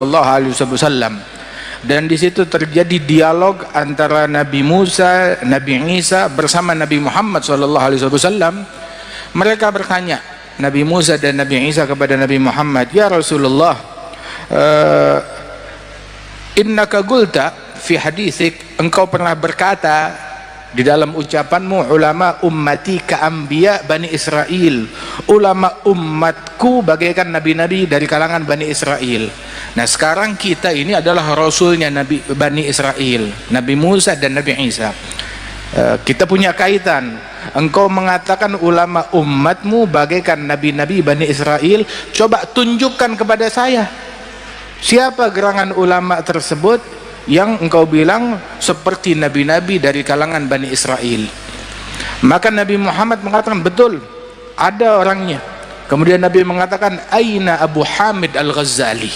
Sallallahu Alaihi Wasallam. Dan di situ terjadi dialog antara Nabi Musa, Nabi Isa bersama Nabi Muhammad Sallallahu Alaihi Wasallam. Mereka bertanya, Nabi Musa dan Nabi Isa kepada Nabi Muhammad, ya Rasulullah, innaka qulta fi haditsik, engkau pernah berkata di dalam ucapanmu, ulama ummati ka anbiya Bani Israel, ulama umatku bagaikan nabi-nabi dari kalangan Bani Israel. Nah sekarang kita ini adalah rasulnya Nabi Bani Israel, Nabi Musa dan Nabi Isa. Kita punya kaitan. Engkau mengatakan ulama umatmu bagaikan nabi-nabi Bani Israel. Coba tunjukkan kepada saya, siapa gerangan ulama tersebut yang engkau bilang seperti nabi-nabi dari kalangan Bani Israel. Maka Nabi Muhammad mengatakan, betul, ada orangnya. Kemudian Nabi mengatakan, aina Abu Hamid Al-Ghazali,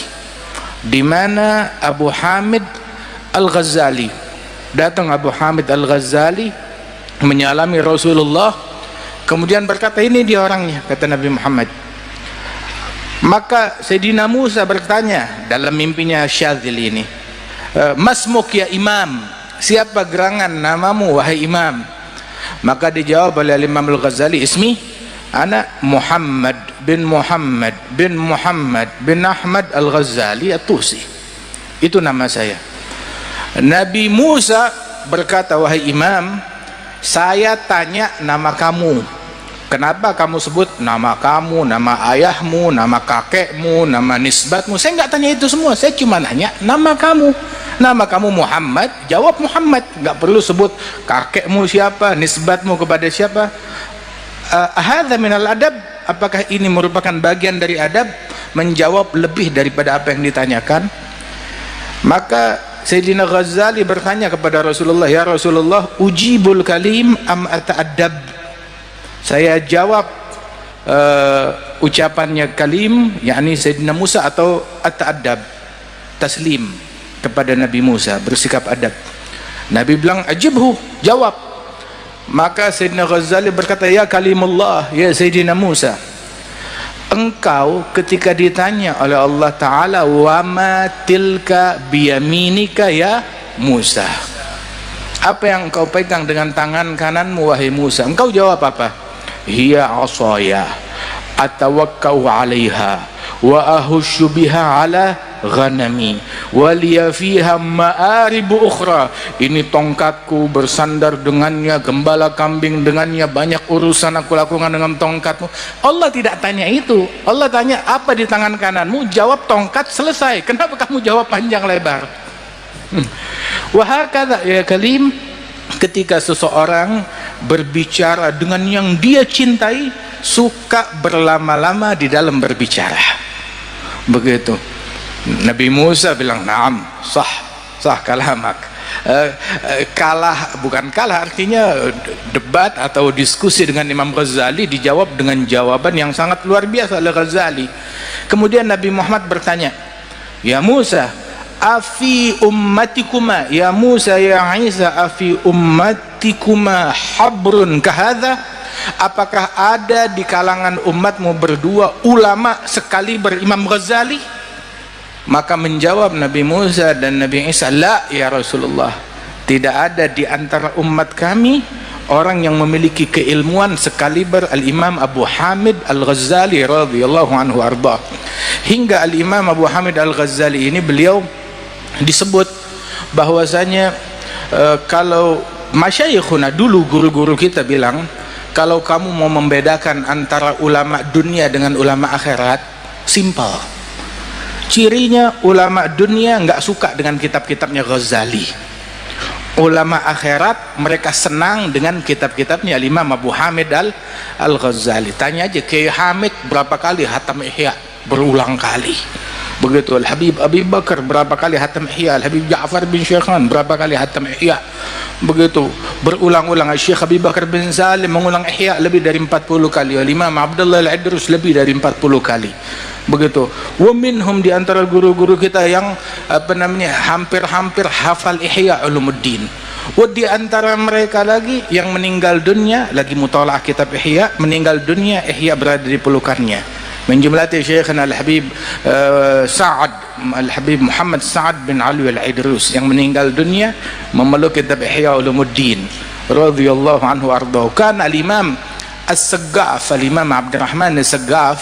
di mana Abu Hamid Al-Ghazali? Datang Abu Hamid Al-Ghazali menyalami Rasulullah, kemudian berkata, ini dia orangnya, kata Nabi Muhammad. Maka Sayyidina Musa bertanya dalam mimpinya Syadzili ini, masmuk ya imam, siapa gerangan namamu wahai imam? Maka dijawab oleh Imam Al-Ghazali, ismi ana Muhammad bin Muhammad bin Muhammad bin Ahmad Al-Ghazali At-Tusi, itu nama saya. Nabi Musa berkata, wahai imam, saya tanya nama kamu, kenapa kamu sebut nama kamu, nama ayahmu, nama kakekmu, nama nisbatmu? Saya nggak tanya itu semua, saya cuma nanya nama kamu. Nama kamu Muhammad, jawab Muhammad, nggak perlu sebut kakekmu siapa, nisbatmu kepada siapa. Hadza minal adab, apakah ini merupakan bagian dari adab? Menjawab lebih daripada apa yang ditanyakan. Maka Sayyidina Ghazali bertanya kepada Rasulullah, ya Rasulullah, ujibul kalim am ata'addab? Saya jawab ucapannya kalim, yakni Sayyidina Musa, atau ata'addab, taslim kepada Nabi Musa, bersikap adab. Nabi bilang, ajibhu, jawab. Maka Sayyidina Ghazali berkata, ya kalimullah, ya Sayyidina Musa, engkau ketika ditanya oleh Allah Ta'ala, wa ma tilka biyaminika ya Musa, apa yang engkau pegang dengan tangan kananmu wahai Musa? Engkau jawab apa? Hiya asaya atawakkau alaiha wa ahushu biha ala ghanami waliya fiha ma'aribu ukhra. Ini tongkatku, bersandar dengannya, gembala kambing dengannya, banyak urusan aku lakukan dengan tongkatmu. Allah tidak tanya itu. Allah tanya, apa di tangan kananmu? Jawab tongkat, selesai. Kenapa kamu jawab panjang lebar? Wahakadha ya kalim, ketika seseorang berbicara dengan yang dia cintai, suka berlama-lama di dalam berbicara. Begitu. Nabi Musa bilang, naam, sah kalamak. Kalah, bukan kalah, artinya debat atau diskusi dengan Imam Ghazali, dijawab dengan jawaban yang sangat luar biasa oleh Ghazali. Kemudian Nabi Muhammad bertanya, ya Musa, afi ummatikuma, ya Musa ya Isa, afi ummatikuma habrun kahadha? Apakah ada di kalangan umatmu berdua ulama sekali berimam Ghazali? Maka menjawab Nabi Musa dan Nabi Isa, la ya Rasulullah, tidak ada di antara umat kami orang yang memiliki keilmuan sekaliber Al-Imam Abu Hamid Al-Ghazali radhiyallahu anhu arba. Hingga Al-Imam Abu Hamid Al-Ghazali ini, beliau disebut bahwasanya kalau masyayikhuna dulu, guru-guru kita bilang, kalau kamu mau membedakan antara ulama dunia dengan ulama akhirat, simpel. Cirinya ulama dunia nggak suka dengan kitab-kitabnya Ghazali. Ulama akhirat mereka senang dengan kitab-kitabnya Imam Abu Hamid Al-Ghazali. Tanya aja Kiai Hamid berapa kali hatam Ihya? Berulang kali. Begitu Al-Habib Abi Bakar berapa kali hatam Ihya? Al-Habib Ja'far bin Syekhan berapa kali hatam Ihya? Begitu berulang-ulang. Syekh Abi Bakar bin Salim mengulang Ihya lebih dari 40 kali. Imam Abdullah Al-Idrus lebih dari 40 kali. Begitu. Wa minhum, di antara guru-guru kita yang hampir-hampir hafal Ihya Ulumuddin. Wa di antara mereka lagi yang meninggal dunia lagi mutalaah kitab Ihya, meninggal dunia Ihya berada di pelukannya. min jumlati Syekhana Al-Habib Sa'ad Al-Habib Muhammad Sa'ad bin Ali Al-Idrus yang meninggal dunia memeluk kitab Ihya Ulumuddin radhiyallahu anhu ardhahu. Kan Al-Imam As-Saggaf, Al-Imam Abdurrahman As-Saggaf,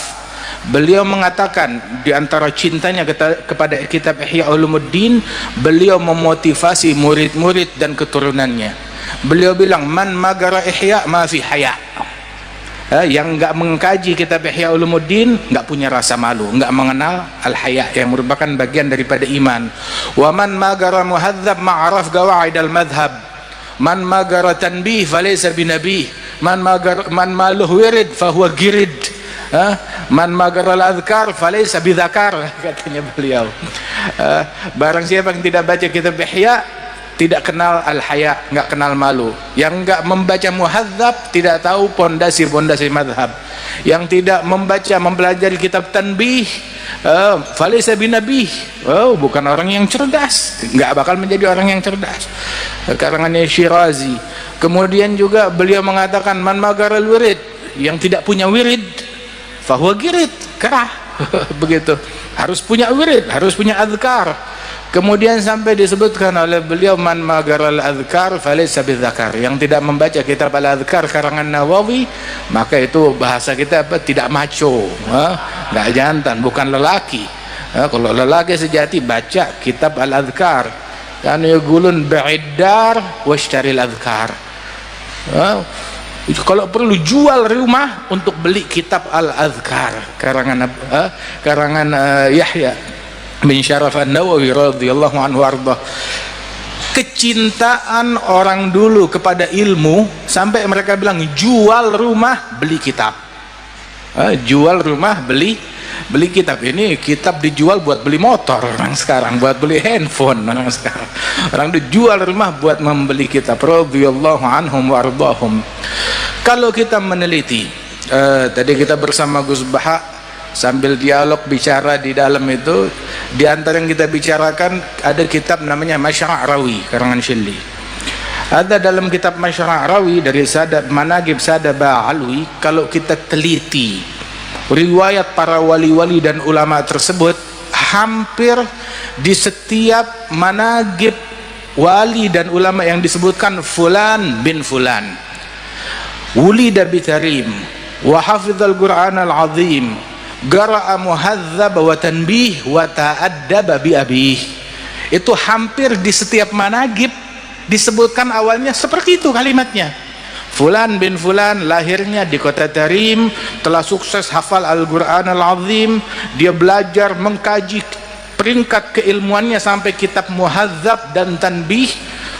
beliau mengatakan di antara cintanya kepada kitab Ihya Ulumuddin, beliau memotivasi murid-murid dan keturunannya. Beliau bilang, man magara ihya ma fi haya. Yang enggak mengkaji kitab Ihya Ulumuddin enggak punya rasa malu, enggak mengenal al-haya yang merupakan bagian daripada iman. Wa man magara muhadzab ma'araf qawaid al-madhhab. Man magara tanbih falaysa binabi. Man maluh wirid fahuwa girid. Man magara al-adhkar falaysa bidhakar, katanya beliau. Barang siapa yang tidak baca kitab Ihya tidak kenal al-haya, enggak kenal malu. Yang enggak membaca muhadzab tidak tahu pondasi-pondasi madhab. Yang tidak mempelajari kitab tanbih falaysa binabih, bukan orang yang cerdas, enggak bakal menjadi orang yang cerdas. Karangannya Syirazi. Kemudian juga beliau mengatakan, man magaral wirid, yang tidak punya wirid fahuwa girid, kerah. Begitu, harus punya wirid, harus punya azkar. Kemudian sampai disebutkan oleh beliau, man magaral azkar falaysa bidzakar, yang tidak membaca kitab al-azkar karangan Nawawi, maka itu bahasa kita apa, tidak maco, enggak jantan, bukan lelaki. Kalau lelaki sejati baca kitab al-azkar. Kan yaqulun ba'iddar washtaril azkar. Kalau perlu jual rumah untuk beli kitab al-azkar karangan Yahya bin Syaraf An-Nawawi radhiyallahu anhu arda. Kecintaan orang dulu kepada ilmu sampai mereka bilang jual rumah beli kitab. Jual rumah beli kitab. Ini kitab dijual buat beli motor orang sekarang, buat beli handphone orang sekarang. Orang dijual rumah buat membeli kitab radhiyallahu anhum wa ardahum. Kalau kita meneliti, tadi kita bersama Gus Baha sambil dialog bicara di dalam itu, di antara yang kita bicarakan ada kitab namanya Masyra' Rawi karangan Syilli. Ada dalam kitab Masyra' Rawi dari Manaqib Sadaba Alwi, kalau kita teliti riwayat para wali-wali dan ulama tersebut, hampir di setiap manaqib wali dan ulama yang disebutkan fulan bin fulan wulida bitarim wa hafizal Qur'an al-azim qara'a muhadzab wa tanbih wa ta'addaba bi abih. Itu hampir di setiap manaqib disebutkan awalnya seperti itu kalimatnya. Fulan bin fulan lahirnya di kota Tarim, telah sukses hafal Al-Qur'an al-azim, dia belajar mengkaji peringkat keilmuannya sampai kitab muhadzab dan tanbih,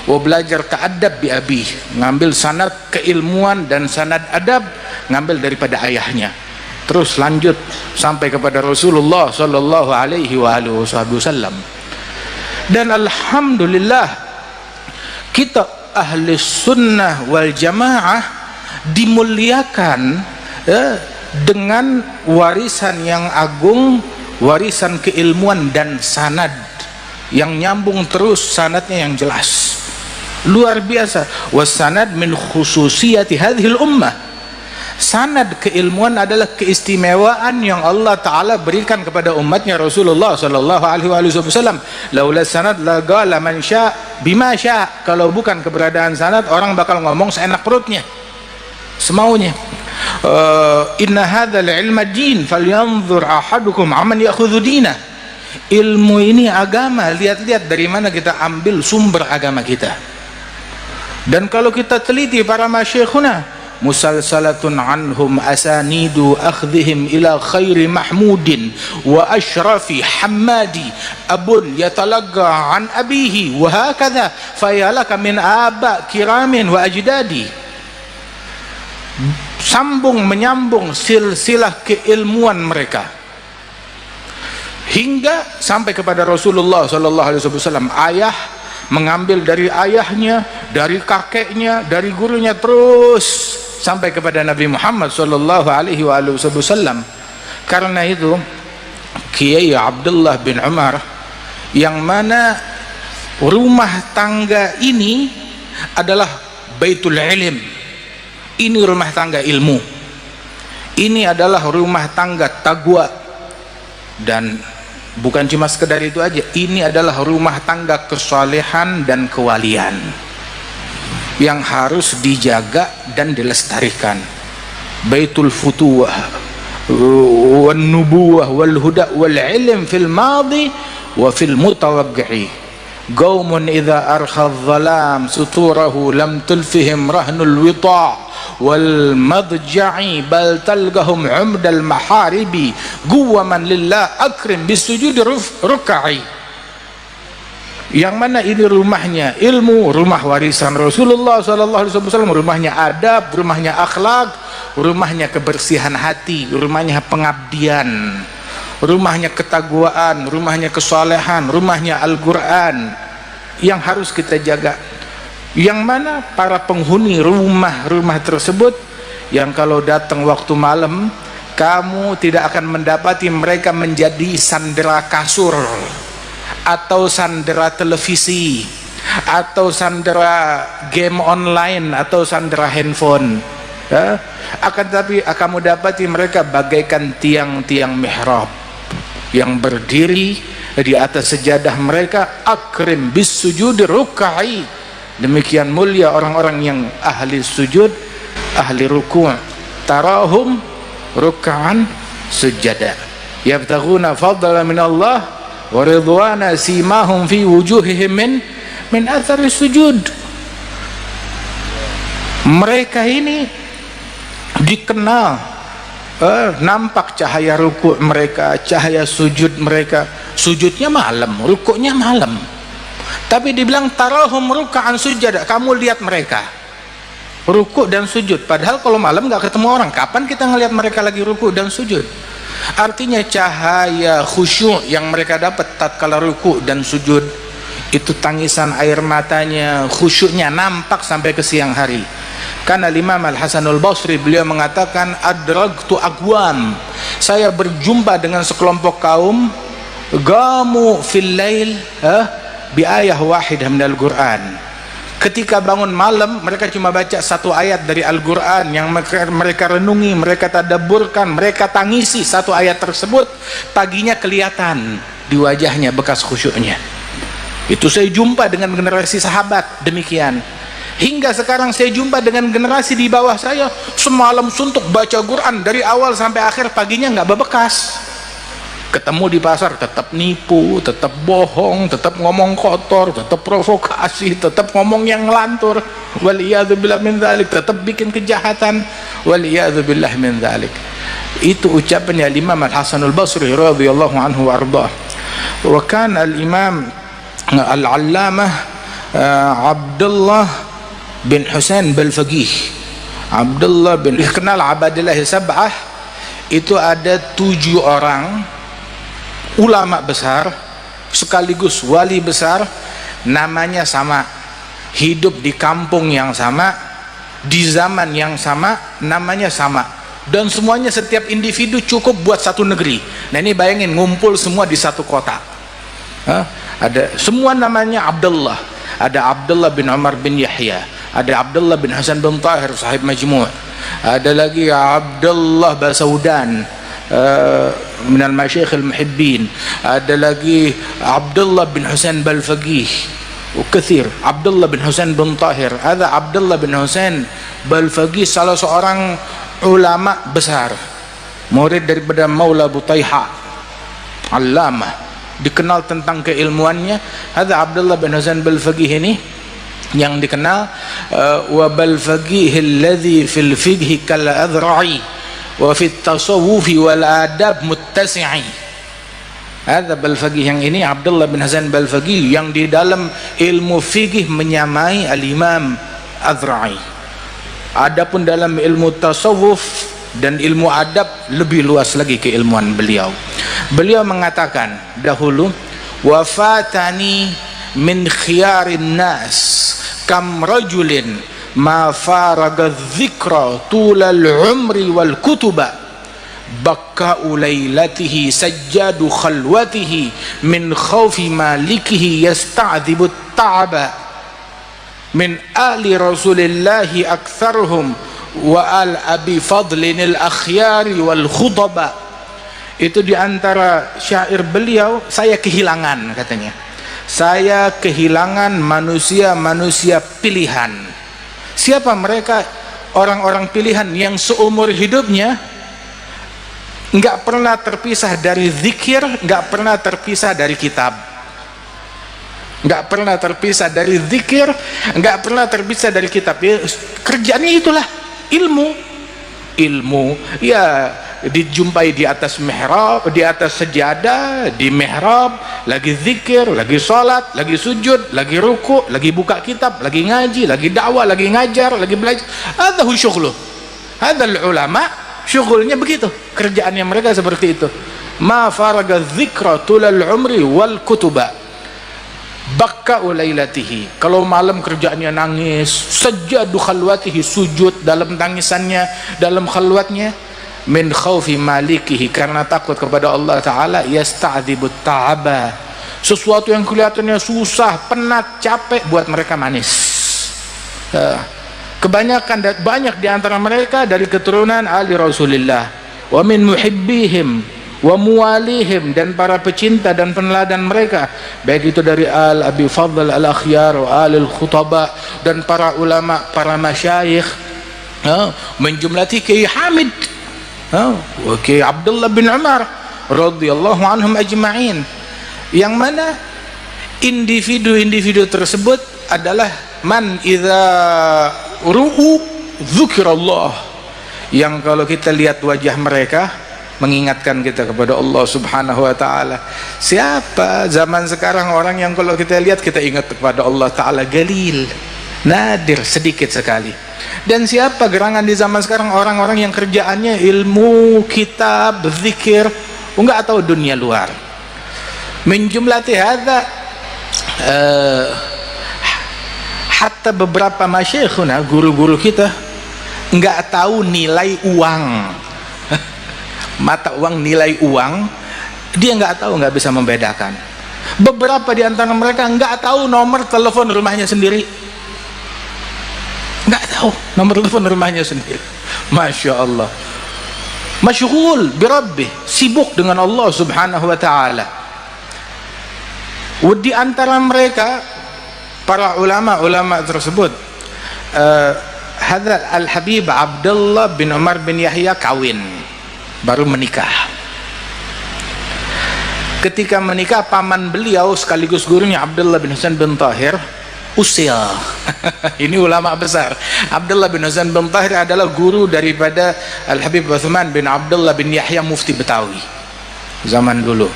wa belajar ta'addab bi abih, ngambil sanad keilmuan dan sanad adab ngambil daripada ayahnya. Terus lanjut sampai kepada Rasulullah sallallahu alaihi wasallam. Dan alhamdulillah kita ahli sunnah wal jamaah dimuliakan dengan warisan yang agung, warisan keilmuan dan sanad yang nyambung terus, sanadnya yang jelas, luar biasa. Wasanad min khususiyati hadhil ummah. Sanad keilmuan adalah keistimewaan yang Allah Ta'ala berikan kepada umatnya Rasulullah Sallallahu Alaihi Wasallam. Laula sanad la qala man sya' bima sya'. Kalau bukan keberadaan sanad, orang bakal ngomong seenak perutnya, semaunya. Inna hadzal ilma din falyanzur ahadukum amman ya'khudhu dinah. Ilmu ini agama, lihat-lihat dari mana kita ambil sumber agama kita. Dan kalau kita teliti para masyayikhuna, musalsalatun anhum asanidu akhdhihim ila khairi mahmudin wa ashrafi hammadi abun yatalagga an abihi wa hakadha fayalaka min aba kiramin wa ajdadi. Sambung menyambung silsilah keilmuan mereka hingga sampai kepada Rasulullah sallallahu alaihi wasallam. Ayah mengambil dari ayahnya, dari kakeknya, dari gurunya, terus sampai kepada Nabi Muhammad sallallahu alaihi wasallam. Karena itu Kiai Abdullah bin Umar, yang mana rumah tangga ini adalah baitul ilm, ini rumah tangga ilmu. Ini adalah rumah tangga taqwa, dan bukan cuma sekedar itu aja, ini adalah rumah tangga kesalehan dan kewalian yang harus dijaga dan dilestarikan. Baitul futuwah wan nubuwah wal huda wal ilm fil madi wa fil mutawaqqi'i. Qaumun idza arkha adh-dhalam suturahu lam tulfihim rahnul wita' wal madja'i bal talgahum 'umdal maharibi guwaman lillah akrim bisujud ruk'i. Yang mana ini rumahnya ilmu, rumah warisan Rasulullah sallallahu alaihi wasallam, rumahnya adab, rumahnya akhlak, rumahnya kebersihan hati, rumahnya pengabdian, rumahnya ketakwaan, rumahnya kesalehan, rumahnya Al-Quran yang harus kita jaga. Yang mana para penghuni rumah-rumah tersebut yang kalau datang waktu malam kamu tidak akan mendapati mereka menjadi sandera kasur atau sandera televisi atau sandera game online atau sandera handphone, ya? Akan tetapi kamu dapati mereka bagaikan tiang-tiang mihrab yang berdiri di atas sejadah mereka. Akrim bis sujud ruk'i. Demikian mulia orang-orang yang ahli sujud, ahli ruku'. Tarahum ruk'an sujada yabtaghuna fadlan min Allah wa ridwana simahum fi wujuhihim min athari sujud. Mereka ini dikenal nampak cahaya rukuk mereka, cahaya sujud mereka. Sujudnya malam, rukuknya malam, tapi dibilang tarahum ruk'an sujada. Kamu lihat mereka rukuk dan sujud, padahal kalau malam nggak ketemu orang. Kapan kita ngelihat mereka lagi rukuk dan sujud? Artinya cahaya khusyuk yang mereka dapat tatkala rukuk dan sujud itu, tangisan air matanya, khusyuknya nampak sampai ke siang hari. Karena Imam Al-Hasanul Basri beliau mengatakan, adragtu aqwam, saya berjumpa dengan sekelompok kaum, gamu fil lail bi ayah wahidah minal Qur'an. Ketika bangun malam mereka cuma baca satu ayat dari Al-Quran yang mereka renungi, mereka tadabburkan, mereka tangisi satu ayat tersebut. Paginya kelihatan di wajahnya bekas khusyuknya. Itu saya jumpa dengan generasi sahabat demikian. Hingga sekarang saya jumpa dengan generasi di bawah saya, semalam suntuk baca Quran dari awal sampai akhir, paginya nggak bebekas. Ketemu di pasar tetap nipu, tetap bohong, tetap ngomong kotor, tetap provokasi, tetap ngomong yang ngelantur, waliyadzubillah min dzalik, tetap bikin kejahatan, waliyadzubillah min dzalik. Itu ucapannya Imam Al-Hasanul Basri radhiyallahu anhu wa ardhah. Wa kana al-Imam Al-Allamah Abdullah bin Husain Balfaqih. Abdullah bin dikenal Abadillah Sab'ah. Itu ada 7 orang ulama besar sekaligus wali besar, namanya sama, hidup di kampung yang sama, di zaman yang sama, namanya sama, dan semuanya setiap individu cukup buat satu negeri. Nah ini bayangin, ngumpul semua di satu kota. Ada semua namanya Abdullah. Ada Abdullah bin Umar bin Yahya, ada Abdullah bin Hasan bin Tahir sahib Majmu', ada lagi Abdullah Basaudan minal masyayikh al-muhibbin, ada lagi Abdullah bin Husain Balfaqih, kathir Abdullah bin Husain bin Tahir. Ada Abdullah bin Husain Balfaqih salah seorang ulama besar, murid daripada Maula Butaiha, allamah, dikenal tentang keilmuannya. Ada Abdullah bin Husain Balfaqih ini yang dikenal wa Balfaqih alladhi fil fiqhi kal adhra'i wa fit tasawufi wal adab muttasi'i. Ada Balfaqih yang ini, Abdullah bin Hasan Balfaqih, yang di dalam ilmu fikih menyamai al-Imam Adhra'i. Adapun dalam ilmu tasawuf dan ilmu adab lebih luas lagi keilmuan beliau. Beliau mengatakan dahulu, wafatani min khiyarin nas kam rajulin ma faraga dzikra tulal umri wal kutuba bakka'u lailatihi sajjadu khalwatihi min khawfi malikihi yasta'dhibu ta'aba min ahli rasulillahi aktharuhum wa al abi fadlin al akhyari wal khutaba. Itu diantara syair beliau. Saya kehilangan, katanya, saya kehilangan manusia-manusia pilihan. Siapa mereka? Orang-orang pilihan yang seumur hidupnya nggak pernah terpisah dari zikir, nggak pernah terpisah dari kitab, nggak pernah terpisah dari zikir, nggak pernah terpisah dari kitab. Ya, kerjanya itulah ilmu ya, dijumpai di atas mihrab, di atas sejadah, di mihrab, lagi zikir, lagi sholat, lagi sujud, lagi ruku, lagi buka kitab, lagi ngaji, lagi dakwah, lagi ngajar, lagi belajar. Hadza hu syughluh. Hadzal ulama syughulnya begitu, kerjaannya mereka seperti itu. Ma faraga dzikra tulal umri wal kutuba bakka ulailatihi. Kalau malam kerjaannya nangis, sajadu khalwatihi, sujud dalam tangisannya, dalam khalwatnya, min khaufi malikihi, karena takut kepada Allah Ta'ala, yasta'dzibut ta'aba, sesuatu yang kelihatannya susah, penat, capek, buat mereka manis. Kebanyakan, banyak di antara mereka dari keturunan ali Rasulullah, wa min muhibbihim wa muwalihim, dan para pecinta dan peneladan mereka, baik itu dari al abi fadl al akhyar wa al khutaba, dan para ulama, para masyayikh, menjumlati Kiai Hamid, Kiai Abdullah bin Umar radhiyallahu anhum ajma'in, yang mana individu-individu tersebut adalah man idza ru'u dzukirallah, yang kalau kita lihat wajah mereka mengingatkan kita kepada Allah Subhanahu wa Ta'ala. Siapa zaman sekarang orang yang kalau kita lihat kita ingat kepada Allah Ta'ala? Galil, nadir, sedikit sekali. Dan siapa gerangan di zaman sekarang? Orang-orang yang kerjaannya ilmu, kitab, zikir, enggak tahu dunia luar. Menjumlati hadza, hatta beberapa masyayikhuna, guru-guru kita, enggak tahu nilai uang. Mata uang, nilai uang, dia nggak tahu, nggak bisa membedakan. Beberapa di antara mereka nggak tahu nomor telepon rumahnya sendiri, nggak tahu nomor telepon rumahnya sendiri. Masya Allah, masyghul birabbih, sibuk dengan Allah Subhanahu wa Ta'ala. Di antara mereka para ulama tersebut, hadza al-Habib Abdullah bin Umar bin Yahya kawin, baru menikah. Ketika menikah, paman beliau sekaligus gurunya Abdullah bin Husain bin Tahir usil. Ini ulama besar. Abdullah bin Husain bin Tahir adalah guru daripada Al-Habib Utsman bin Abdullah bin Yahya mufti Betawi zaman dulu,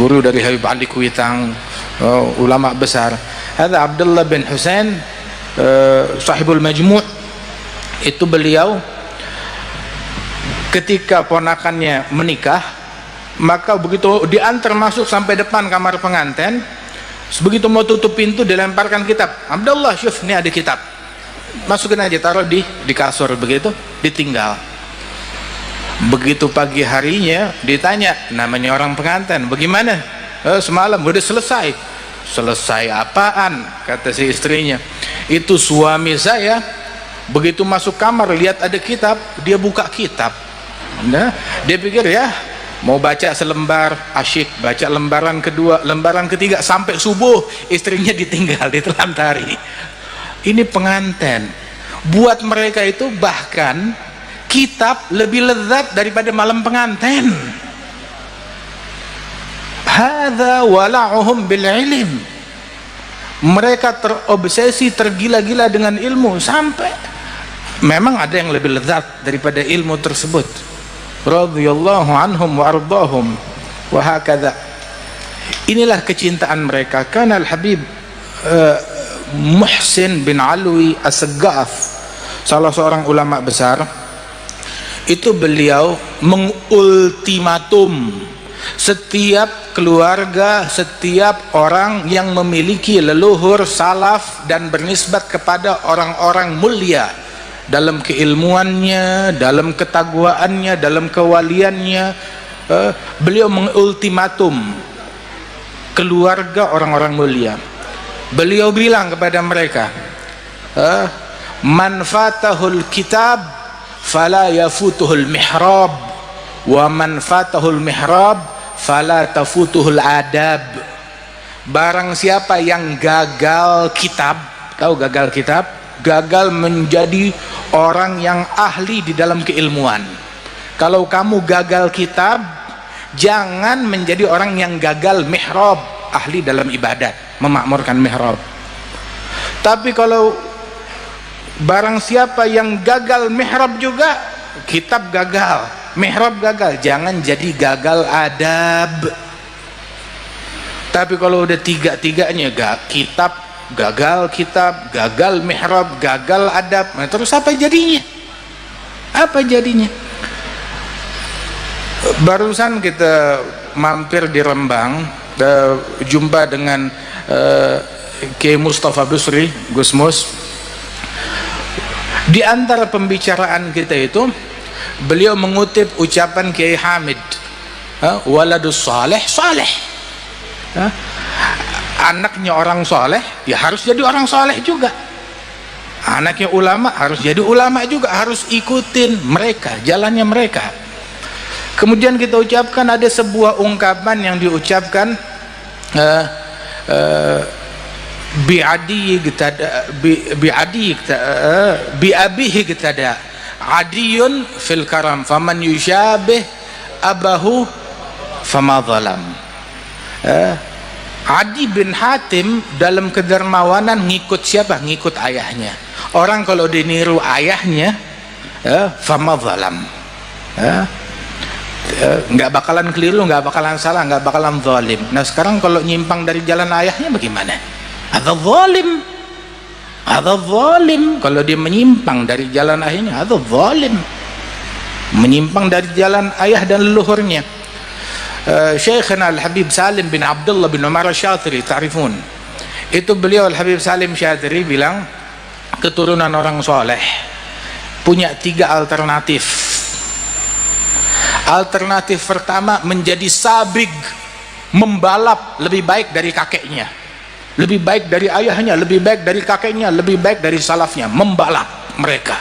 guru dari Habib Ali Kuitang, ulama besar. Hadza Abdullah bin Husain sahibul Majmu', itu beliau ketika ponakannya menikah, maka begitu diantar masuk sampai depan kamar pengantin, begitu mau tutup pintu dilemparkan kitab. Abdullah, syuf, ini ada kitab, masukin aja, taruh di kasur, begitu ditinggal. Begitu pagi harinya ditanya, namanya orang pengantin, bagaimana? Semalam udah selesai. Selesai apaan? Kata si istrinya, itu suami saya begitu masuk kamar lihat ada kitab, dia buka kitab. Nah, dia pikir ya mau baca selembar, asyik, baca lembaran kedua, lembaran ketiga, sampai subuh istrinya ditinggal, ditelantarni. Ini pengantin. Buat mereka itu bahkan kitab lebih lezat daripada malam pengantin. Hadza wala'uhum bil ilm. Mereka terobsesi, tergila-gila dengan ilmu, sampai memang ada yang lebih lezat daripada ilmu tersebut. Radhiyallahu anhum wa ardahum wa hakadha. Inilah kecintaan mereka. Kana Al-Habib Muhsin bin Alwi As-Saggaf, salah seorang ulama besar, itu beliau mengultimatum setiap keluarga, setiap orang yang memiliki leluhur salaf dan bernisbat kepada orang-orang mulia dalam keilmuannya, dalam ketagwaannya, dalam kewaliannya. Beliau mengultimatum keluarga orang-orang mulia. Beliau bilang kepada mereka, man fatahul kitab fala yafutuhul mihrab, wa man fatahul mihrab fala tafutuhul adab. Barang siapa yang gagal kitab, tahu gagal kitab? Gagal menjadi orang yang ahli di dalam keilmuan. Kalau kamu gagal kitab, jangan menjadi orang yang gagal mihrab, ahli dalam ibadat, memakmurkan mihrab. Tapi kalau barang siapa yang gagal mihrab juga, kitab gagal, mihrab gagal, jangan jadi gagal adab. Tapi kalau udah tiga-tiganya, kitab gagal, kitab gagal, mihrab gagal, adab, nah, terus apa jadinya? Apa jadinya? Barusan kita mampir di Rembang, jumpa dengan Kiai Mustafa Busri, Gus Mus. Di antara pembicaraan kita itu, beliau mengutip ucapan Kiai Hamid, waladus saleh saleh. Anaknya orang soleh ya harus jadi orang soleh juga, anaknya ulama harus jadi ulama juga, harus ikutin mereka, jalannya mereka. Kemudian kita ucapkan ada sebuah ungkapan yang diucapkan bi'adi bi'abihi gitada adiyun fil karam faman yushabih abahu fama zalam. Adi bin Hatim dalam kedermawanan ngikut siapa? Ngikut ayahnya. Orang kalau diniru ayahnya, fama zalam, nggak bakalan keliru, nggak bakalan salah, nggak bakalan zalim. Nah sekarang kalau nyimpang dari jalan ayahnya bagaimana? Ada zalim, ada zalim. Kalau dia menyimpang dari jalan ayahnya, ada zalim, menyimpang dari jalan ayah dan leluhurnya. Syekhna Al-Habib Salim bin Abdullah bin Umar Syatiri, ta'rifun, itu beliau Al-Habib Salim Syatiri bilang keturunan orang soleh punya 3 alternatif. Alternatif pertama, menjadi sabig, membalap lebih baik dari kakeknya, lebih baik dari ayahnya, lebih baik dari kakeknya, lebih baik dari salafnya, membalap mereka.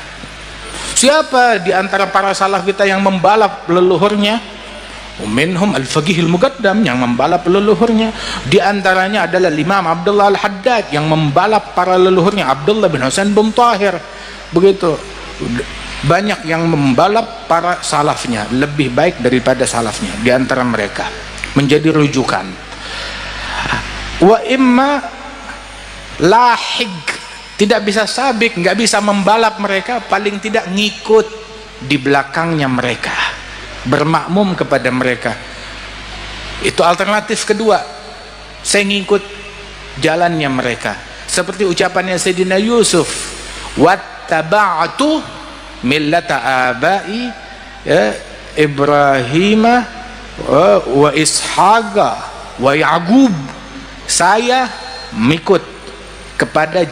Siapa di antara para salaf kita yang membalap leluhurnya? Minhum al-faqihil muqaddam, yang membalap leluhurnya. Di antaranya adalah Imam Abdullah Al-Haddad yang membalap para leluhurnya, Abdullah bin Husain bin Tahir. Begitu banyak yang membalap para salafnya, lebih baik daripada salafnya di antara mereka, menjadi rujukan. Wa imma lahig, tidak bisa sabik, nggak bisa membalap mereka, paling tidak ngikut di belakangnya mereka, bermakmum kepada mereka. Itu alternatif kedua, saya ngikut jalannya mereka, seperti ucapannya Sayyidina Yusuf, wattaba'tu millata abai Ibrahim wa Ishaqa wa Ya'qub, saya mengikut kepada